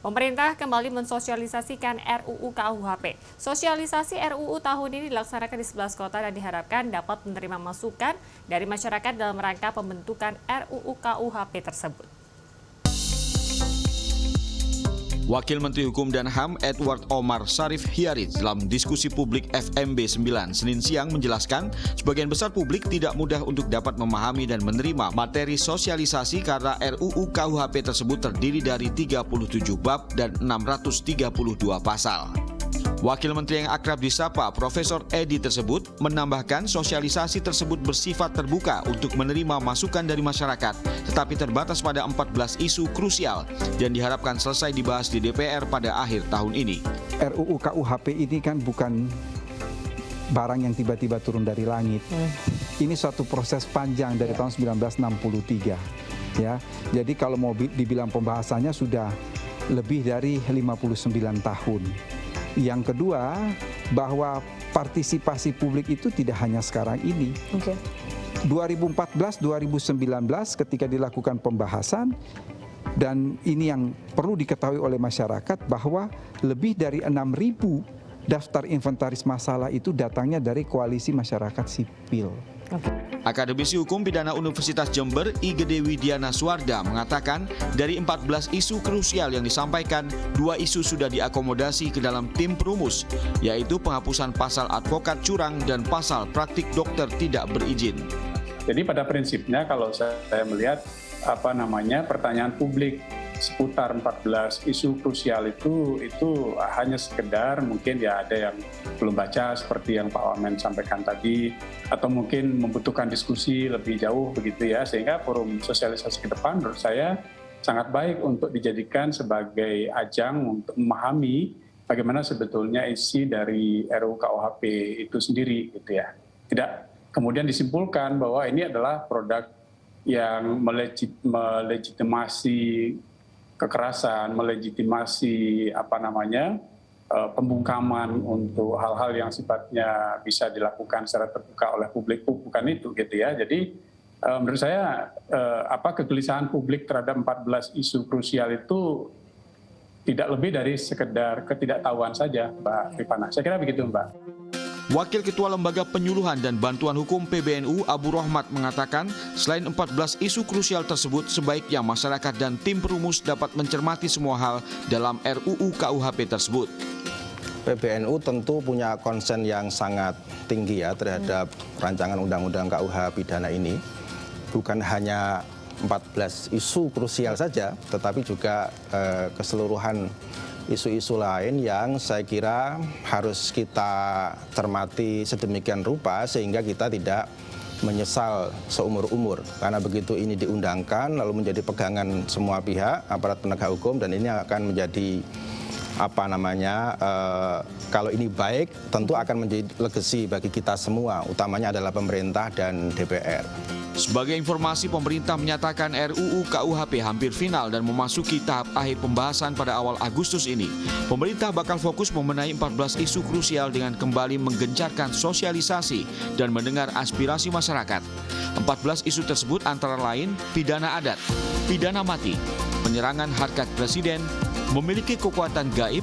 Pemerintah kembali mensosialisasikan RUU KUHP. Sosialisasi RUU tahun ini dilaksanakan di 11 kota dan diharapkan dapat menerima masukan dari masyarakat dalam rangka pembentukan RUU KUHP tersebut. Wakil Menteri Hukum dan HAM Edward Omar Syarif Hyarit dalam diskusi publik FMB 9 Senin siang menjelaskan sebagian besar publik tidak mudah untuk dapat memahami dan menerima materi sosialisasi karena RUU KUHP tersebut terdiri dari 37 bab dan 632 pasal. Wakil Menteri yang akrab disapa Profesor Edi tersebut menambahkan sosialisasi tersebut bersifat terbuka untuk menerima masukan dari masyarakat, tetapi terbatas pada 14 isu krusial dan diharapkan selesai dibahas di DPR pada akhir tahun ini. RUU KUHP ini kan bukan barang yang tiba-tiba turun dari langit. Ini suatu proses panjang dari tahun 1963. Ya, jadi kalau mau dibilang pembahasannya sudah lebih dari 59 tahun. Yang kedua, bahwa partisipasi publik itu tidak hanya sekarang ini. 2014-2019 ketika dilakukan pembahasan, dan ini yang perlu diketahui oleh masyarakat bahwa lebih dari 6.000 daftar inventaris masalah itu datangnya dari koalisi masyarakat sipil. Akademisi Hukum Pidana Universitas Jember I Gede Widiana Suarda mengatakan dari 14 isu krusial yang disampaikan, 2 isu sudah diakomodasi ke dalam tim perumus, yaitu penghapusan pasal advokat curang dan pasal praktik dokter tidak berizin. Jadi pada prinsipnya kalau saya melihat pertanyaan publik seputar 14 isu krusial itu hanya sekedar mungkin ya ada yang belum baca seperti yang Pak Wamen sampaikan tadi, atau mungkin membutuhkan diskusi lebih jauh begitu ya, sehingga forum sosialisasi ke depan menurut saya sangat baik untuk dijadikan sebagai ajang untuk memahami bagaimana sebetulnya isi dari RUU KUHP itu sendiri gitu ya. Tidak kemudian disimpulkan bahwa ini adalah produk yang melegitimasi kekerasan, melegitimasi pembungkaman untuk hal-hal yang sifatnya bisa dilakukan secara terbuka oleh publik, bukan itu gitu ya. Jadi menurut saya kegelisahan publik terhadap 14 isu krusial itu tidak lebih dari sekedar ketidaktahuan saja, Mbak Rifana. Saya kira begitu, Mbak. Wakil Ketua Lembaga Penyuluhan dan Bantuan Hukum PBNU Abu Rohmat mengatakan selain 14 isu krusial tersebut, sebaiknya masyarakat dan tim perumus dapat mencermati semua hal dalam RUU KUHP tersebut. PBNU tentu punya konsen yang sangat tinggi ya terhadap rancangan undang-undang KUH pidana ini. Bukan hanya 14 isu krusial saja, tetapi juga keseluruhan isu-isu lain yang saya kira harus kita cermati sedemikian rupa sehingga kita tidak menyesal seumur-umur. Karena begitu ini diundangkan lalu menjadi pegangan semua pihak, aparat penegak hukum, dan ini akan menjadi kalau ini baik tentu akan menjadi legacy bagi kita semua, utamanya adalah pemerintah dan DPR. Sebagai informasi, pemerintah menyatakan RUU KUHP hampir final dan memasuki tahap akhir pembahasan pada awal Agustus ini. Pemerintah bakal fokus membenahi 14 isu krusial dengan kembali menggencarkan sosialisasi dan mendengar aspirasi masyarakat. 14 isu tersebut antara lain pidana adat, pidana mati, penyerangan harkat presiden, memiliki kekuatan gaib,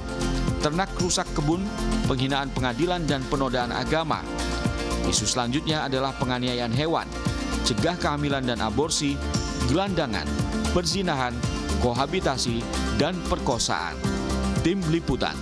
ternak rusak kebun, penghinaan pengadilan dan penodaan agama. Isu selanjutnya adalah penganiayaan hewan, cegah kehamilan dan aborsi, gelandangan, perzinahan, kohabitasi, dan perkosaan. Tim Liputan.